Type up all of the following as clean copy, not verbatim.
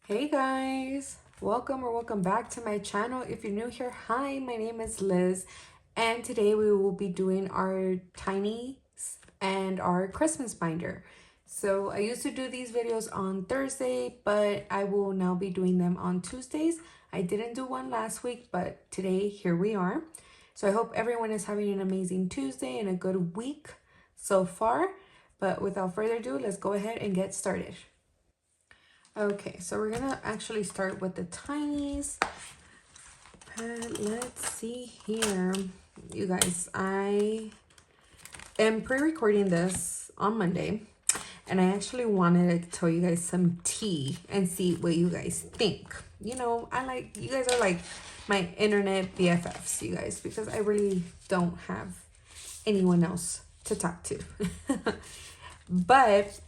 Hey guys, welcome back to my channel. If you're new here, hi, my name is Liz, and today we will be doing our tinies and our Christmas binder. So I used to do these videos on Thursday, but I will now be doing them on Tuesdays. I didn't do one last week, but today here we are. So I hope everyone is having an amazing Tuesday and a good week so far. But without further ado, let's go ahead and get started. Okay, so we're gonna actually start with the tinies. But let's see here. You guys, I am pre-recording this on Monday, and I actually wanted to tell you guys some tea and see what you guys think. You know, you guys are like my internet BFFs, you guys, because I really don't have anyone else to talk to. But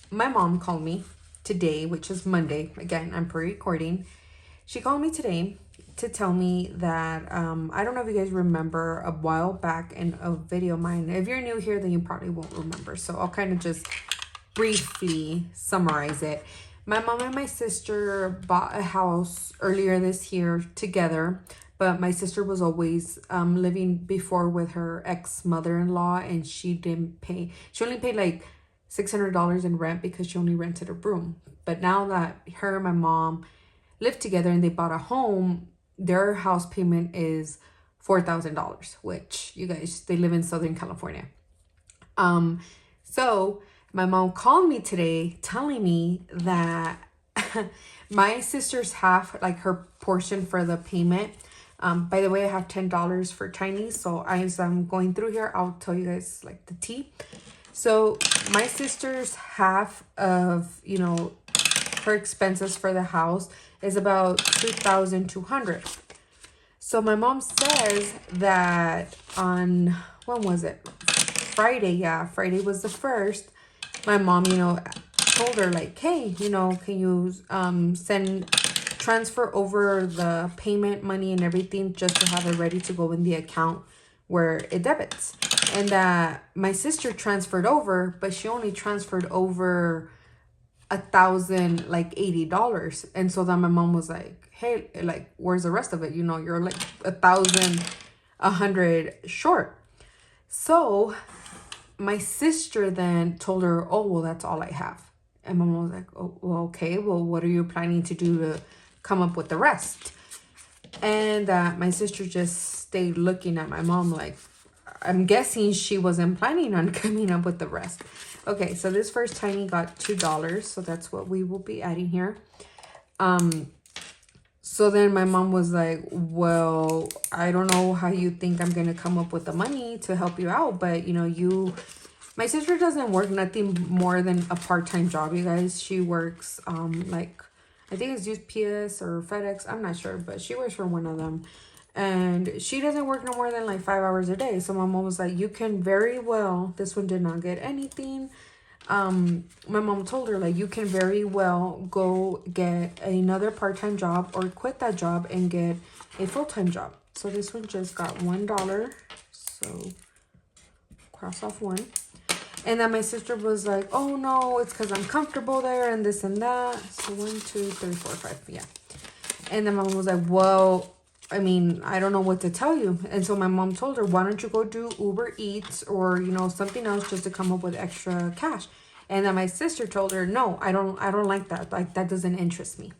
my mom called me today, which is Monday. Again, I'm pre-recording. She called me today to tell me that I don't know if you guys remember a while back in a video of mine. If you're new here, then you probably won't remember, so I'll kind of just briefly summarize it. My mom and my sister bought a house earlier this year together, but my sister was always living before with her ex-mother-in-law, and she only paid like $600 in rent because she only rented a room. But now that her and my mom live together and they bought a home, their house payment is $4,000, which, you guys, they live in Southern California. So my mom called me today telling me that my sister's half, like her portion for the payment, by the way, I have $10 for Chinese, so as I'm going through here, I'll tell you guys like the tea. So my sister's half of, you know, her expenses for the house is about $2,200. So my mom says that on, when was it? Friday, yeah, Friday was the 1st. My mom, you know, told her like, hey, you know, can you transfer over the payment money and everything just to have it ready to go in the account where it debits. And that my sister transferred over, but she only transferred over $1,080. And so then my mom was like, hey, like, where's the rest of it? You know, you're like $1,100 short. So my sister then told her, oh, well, that's all I have. And my mom was like, oh, well, okay, well, what are you planning to do to come up with the rest? And my sister just stayed looking at my mom like, I'm guessing she wasn't planning on coming up with the rest. Okay, so this first tiny got $2, so that's what we will be adding here. So then my mom was like, well, I don't know how you think I'm gonna come up with the money to help you out, but you know, my sister doesn't work nothing more than a part-time job, you guys. She works like, I think it's UPS or FedEx, I'm not sure, but she works for one of them. And she doesn't work no more than like 5 hours a day. So my mom was like, you can very well, this one did not get anything. My mom told her like, you can very well go get another part-time job or quit that job and get a full-time job. So this one just got $1. So cross off one. And then my sister was like, oh no, it's because I'm comfortable there and this and that. So 1, 2, 3, 4, 5, yeah. And then my mom was like, well, I mean, I don't know what to tell you. And so my mom told her, why don't you go do Uber Eats or, you know, something else just to come up with extra cash. And then my sister told her, no, I don't like that. Like, that doesn't interest me.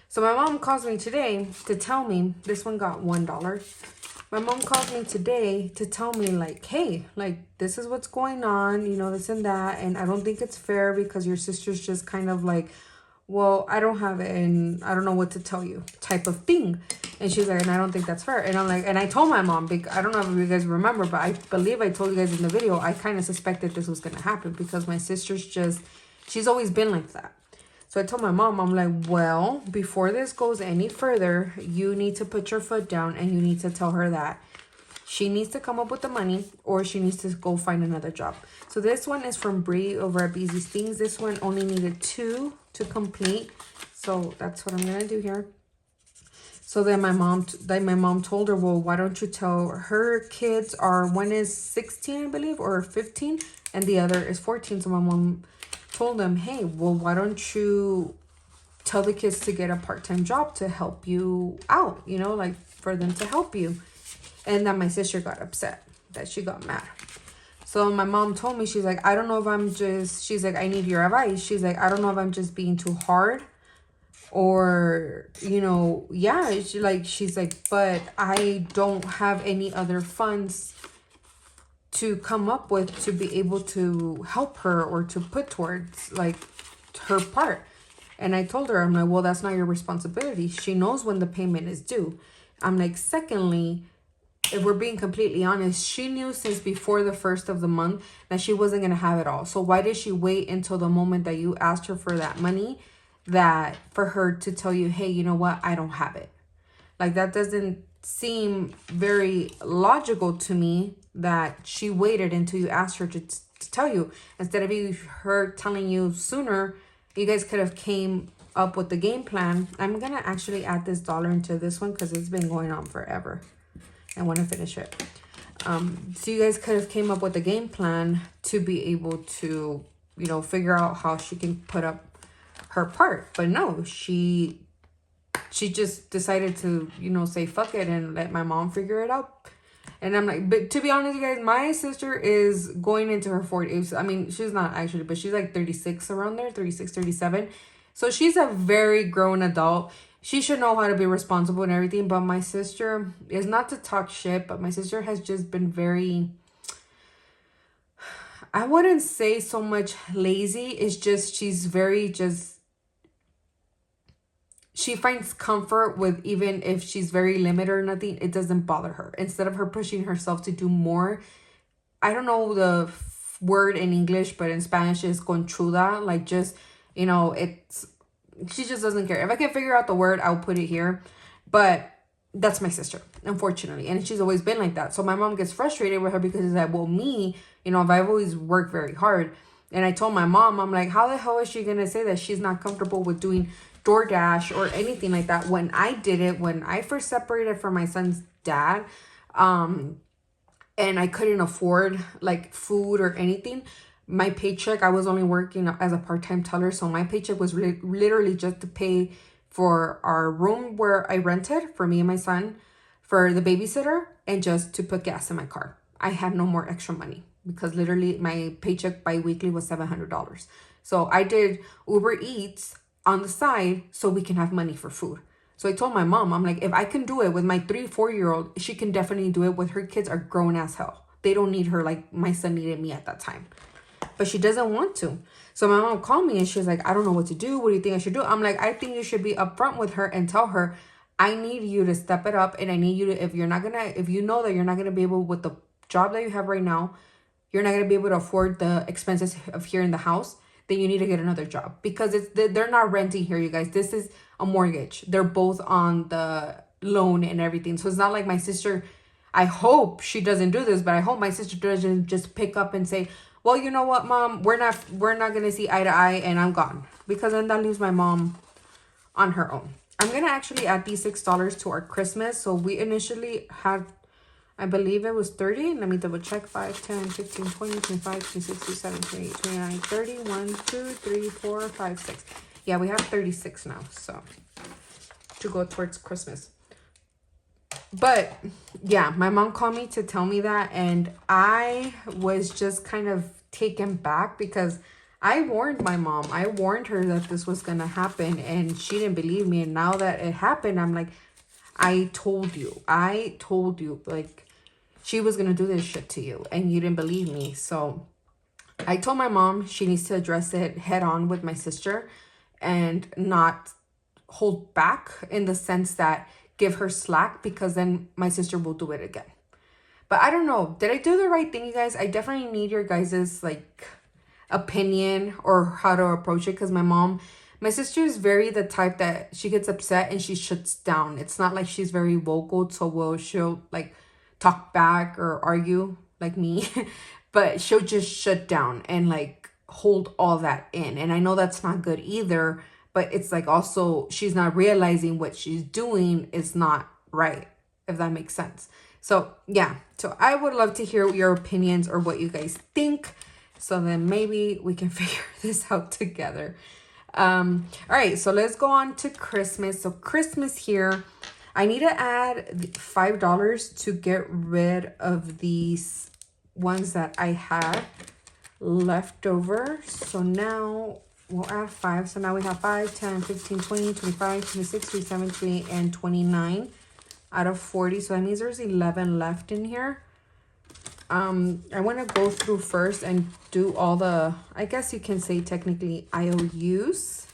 So my mom calls me today to tell me, this one got $1. My mom called me today to tell me like, hey, like, this is what's going on, you know, this and that. And I don't think it's fair because your sister's just kind of like, well, I don't have it and I don't know what to tell you type of thing. And she's like, and I don't think that's fair. And I'm like, and I told my mom, I don't know if you guys remember, but I believe I told you guys in the video, I kind of suspected this was going to happen because my sister's she's always been like that. So I told my mom, I'm like, well, before this goes any further, you need to put your foot down and you need to tell her that she needs to come up with the money or she needs to go find another job. So this one is from Bree over at Beezy's Things. This one only needed 2 to complete. So that's what I'm going to do here. So then my mom told her, well, why don't you tell her kids are, one is 16, I believe, or 15, and the other is 14. So my mom told them, hey, well, why don't you tell the kids to get a part-time job to help you out, you know, like for them to help you. And then my sister got upset, that she got mad. So my mom told me, she's like, I don't know if I'm just, she's like, I need your advice. She's like, I don't know if I'm just being too hard or, you know, yeah, she's like, but I don't have any other funds to come up with to be able to help her or to put towards like her part. And I told her, I'm like, well, that's not your responsibility. She knows when the payment is due. I'm like, secondly, if we're being completely honest, she knew since before the 1st of the month that she wasn't going to have it all. So why did she wait until the moment that you asked her for that money, that for her to tell you, hey, you know what, I don't have it? Like, that doesn't seem very logical to me, that she waited until you asked her to tell you. Instead of her telling you sooner, you guys could have came up with the game plan. I'm going to actually add this dollar into this one because it's been going on forever. I want to finish it. So you guys could have came up with a game plan to be able to, you know, figure out how she can put up her part. But no, she just decided to, you know, say fuck it and let my mom figure it out. And I'm like, but to be honest, you guys, my sister is going into her 40s. I mean, she's not actually, but she's like 36 around there, 36, 37. So she's a very grown adult. She should know how to be responsible and everything. But my sister is, not to talk shit, but my sister has just been very, I wouldn't say so much lazy. It's just, she's very just, she finds comfort with, even if she's very limited or nothing, it doesn't bother her. Instead of her pushing herself to do more, I don't know the word in English, but in Spanish is conchuda. Like, just, you know, it's, she just doesn't care. If I can figure out the word, I'll put it here. But that's my sister, unfortunately. And she's always been like that. So my mom gets frustrated with her because it's like, well, me, you know, I've always worked very hard. And I told my mom, I'm like, how the hell is she going to say that she's not comfortable with doing DoorDash or anything like that? When I did it, when I first separated from my son's dad, and I couldn't afford like food or anything, my paycheck, I was only working as a part-time teller. So my paycheck was literally just to pay for our room where I rented for me and my son, for the babysitter, and just to put gas in my car. I had no more extra money because literally my paycheck bi-weekly was $700. So I did Uber Eats on the side so we can have money for food. So I told my mom, I'm like, if I can do it with my 3-4-year-old, she can definitely do it with her kids are grown as hell. They don't need her like my son needed me at that time. But she doesn't want to. So my mom called me and she's like, I don't know what to do. What do you think I should do? I'm like, I think you should be upfront with her and tell her, I need you to step it up. And I need you to, if you know that you're not going to be able, with the job that you have right now, you're not going to be able to afford the expenses of here in the house, then you need to get another job. Because they're not renting here, you guys. This is a mortgage. They're both on the loan and everything. So it's not like my sister, I hope she doesn't do this, but I hope my sister doesn't just pick up and say, well, you know what, Mom, we're not going to see eye to eye and I'm gone. Because then that leaves my mom on her own. I'm going to actually add these $6 to our Christmas. So we initially had, I believe it was 30. Let me double check. 5, 10, 15, 20, 25, 26, 27, 28, 29, 30. 1, 2, 3, 4, 5, 6. Yeah, we have 36 now. So to go towards Christmas. But yeah, my mom called me to tell me that, and I was just kind of taken back because I warned my mom. I warned her that this was going to happen and she didn't believe me. And now that it happened, I'm like, I told you, like, she was going to do this shit to you and you didn't believe me. So I told my mom she needs to address it head on with my sister and not hold back, in the sense that give her slack, because then my sister will do it again. But I don't know. Did I do the right thing, you guys? I definitely need your guys's like opinion or how to approach it. Because my sister is very the type that she gets upset and she shuts down. It's not like she's very vocal. So she'll like talk back or argue like me. But she'll just shut down and like hold all that in. And I know that's not good either. But it's like also she's not realizing what she's doing is not right, if that makes sense. So yeah, so I would love to hear your opinions or what you guys think. So then maybe we can figure this out together. All right, so let's go on to Christmas. So Christmas here, I need to add $5 to get rid of these ones that I had left over. So now we'll add 5. So now we have 5, 10, 15, 20, 25, 26, 27, 28, and 29 out of 40. So that means there's 11 left in here. I want to go through first and do all the, I guess you can say technically IOUs.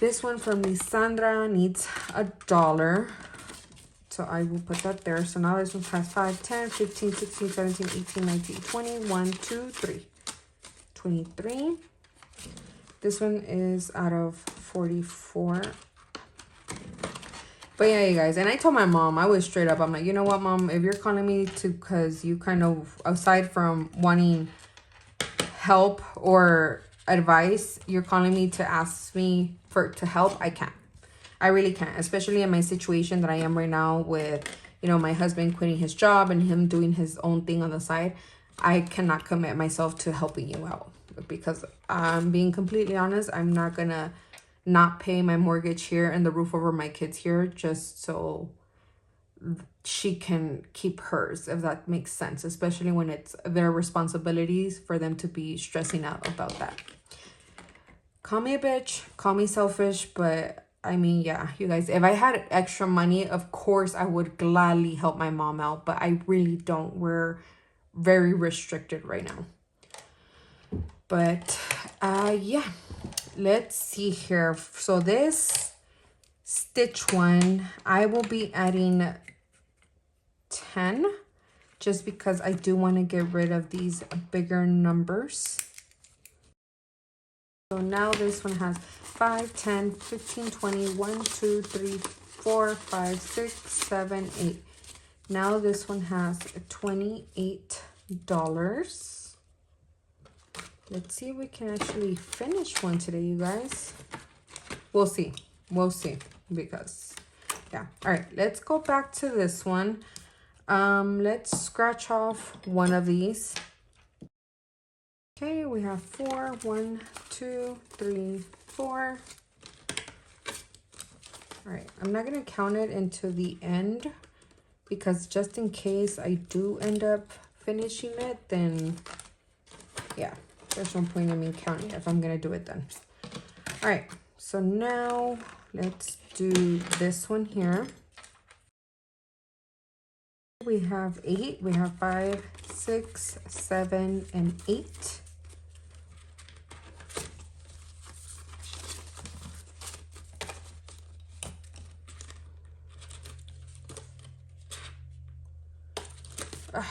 This one from Lisandra needs $1. So I will put that there. So now this one has 5, 10, 15, 16, 17, 18, 19, 20, 1, 2, 3. 23. This one is out of 44. But yeah, you guys, and I told my mom, I was straight up, I'm like, you know what, Mom, if you're calling me to, because you kind of, aside from wanting help or advice, you're calling me to ask me to help, I can't. I really can't, especially in my situation that I am right now with, you know, my husband quitting his job and him doing his own thing on the side. I cannot commit myself to helping you out because I'm being completely honest. I'm not going to not pay my mortgage here and the roof over my kids here just so she can keep hers, if that makes sense, especially when it's their responsibilities for them to be stressing out about that. Call me a bitch, call me selfish, but I mean, yeah, you guys, if I had extra money, of course I would gladly help my mom out, but I really don't. We're very restricted right now. But yeah, let's see here. So this Stitch one, I will be adding 10 just because I do want to get rid of these bigger numbers. So now this one has 5, 10, 15, 20, 1, 2, 3, 4, 5, 6, 7, 8. Now this one has $28. Let's see if we can actually finish one today, you guys. We'll see. We'll see because, yeah. All right, let's go back to this one. Let's scratch off one of these. Okay, we have 4. 1, 2, 3, 4. All right, I'm not going to count it into the end because just in case I do end up finishing it, then, yeah. There's no point in me counting if I'm going to do it then. All right. So now let's do this one here. We have 8. We have 5, 6, 7, and 8. I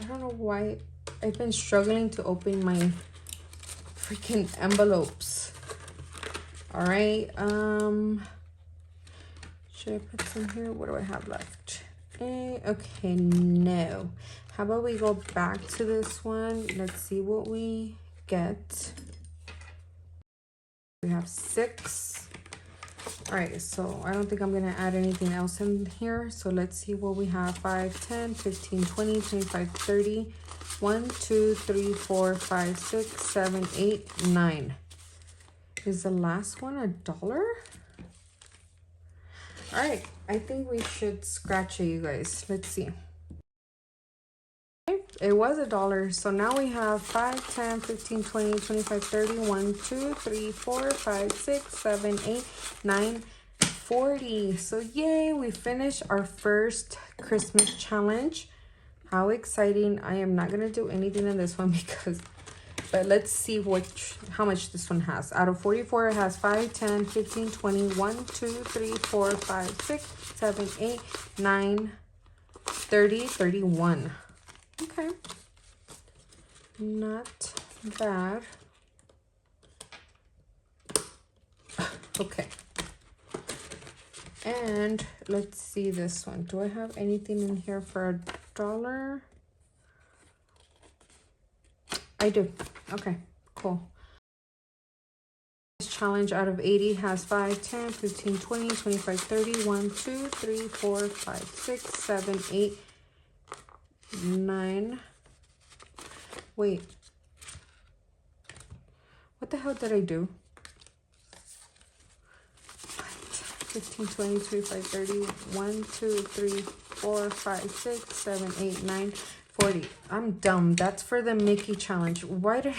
don't know why I've been struggling to open my freaking envelopes. All right, should I put some here? What do I have left? Okay, no. How about we go back to this one? Let's see what we get. We have 6. All right, so I don't think I'm gonna add anything else in here. So let's see what we have. 5, 10, 15, 20, 25, 30. 1, 2, 3, 4, 5, 6, 7, 8, 9. Is the last one $1? All right, I think we should scratch it, you guys. Let's see. Okay, it was $1. So now we have 5, 10, 15, 20, 25, 30. 1, 2, 3, 4, 5, 6, 7, 8, 9, 40. So yay, we finished our first Christmas challenge. How exciting. I am not gonna do anything in this one because, but let's see how much this one has. Out of 44, it has 5, 10, 15, 20, 1, 2, 3, 4, 5, 6, 7, 8, 9, 30, 31. Okay. Not bad. Okay. And let's see this one. Do I have anything in here for $1? I do. Okay, cool. This challenge out of 80 has 5, 10, 15, 20, 25, 30. 1, 2, 3, 4, 5, 6, 7, 8, 9. Wait. What the hell did I do? 15, 20, 25, 30, 1, 2, 3, 4, 5, 6, 7, 8, 9, 40. I'm dumb. That's for the Mickey challenge. Why did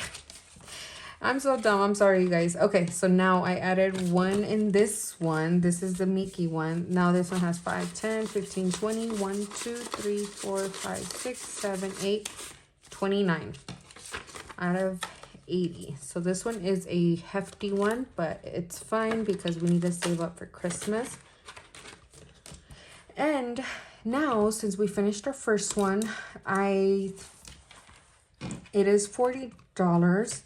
I'm so dumb. I'm sorry, you guys. Okay, so now I added one in this one. This is the Mickey one. Now this one has 5, 10, 15, 20, 1, 2, 3, 4, 5, 6, 7, 8, 29 out of 80. So this one is a hefty one, but it's fine because we need to save up for Christmas. And now, since we finished our first one, it is $40.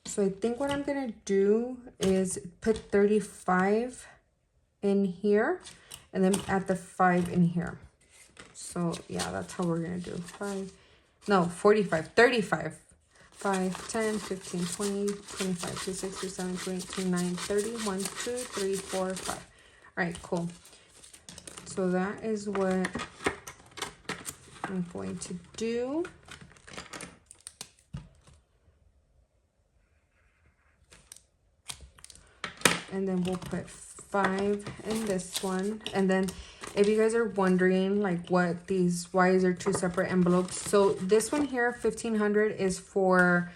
So I think what I'm gonna do is put 35 in here and then add the 5 in here. So yeah, that's how we're gonna do 45, 35. 5, 10, 15, 20, 25, 26, 27, 28, 29, 30, 1, 2, 3, 4, 5. All right, cool. So that is what I'm going to do. And then we'll put 5 in this one. And then if you guys are wondering like why is there 2 separate envelopes? So this one here, 1,500, is for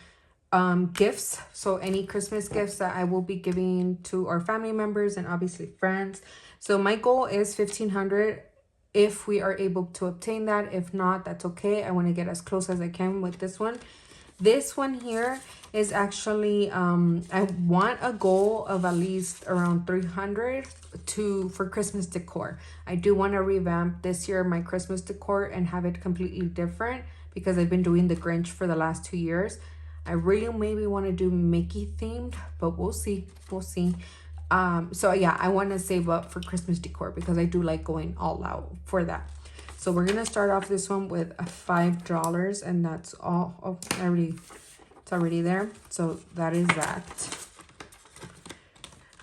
gifts. So any Christmas gifts that I will be giving to our family members and obviously friends. So my goal is 1,500 if we are able to obtain that. If not, that's okay. I want to get as close as I can with this one. This one here is actually I want a goal of at least around 300 for Christmas decor. I do want to revamp this year my Christmas decor and have it completely different because I've been doing the Grinch for the last 2 years. I really maybe want to do Mickey themed, but we'll see. So yeah, I want to save up for Christmas decor because I do like going all out for that. So we're gonna start off this one with a $5, and that's all. Oh, it's already there. So that is that.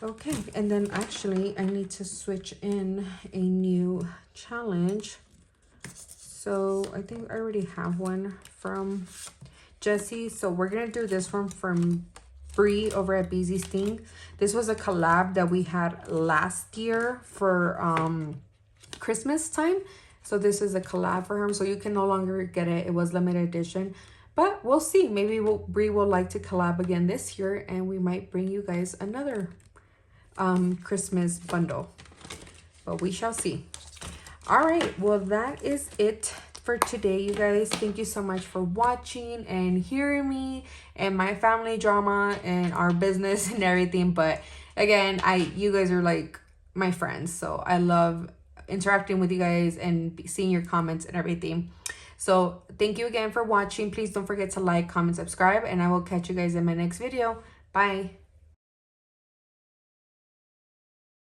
Okay, and then actually I need to switch in a new challenge. So I think I already have one from Jessie. So we're gonna do this one from Bree over at BZ Sting. This was a collab that we had last year for Christmas time. So this is a collab for her. So you can no longer get it. It was limited edition. But we'll see. Maybe Bree will like to collab again this year. And we might bring you guys another Christmas bundle. But we shall see. All right. Well, that is it for today, you guys. Thank you so much for watching and hearing me and my family drama and our business and everything. But again, you guys are like my friends. So I love interacting with you guys and seeing your comments and everything. So thank you again for watching. Please don't forget to like, comment, subscribe, and I will catch you guys in my next video. Bye.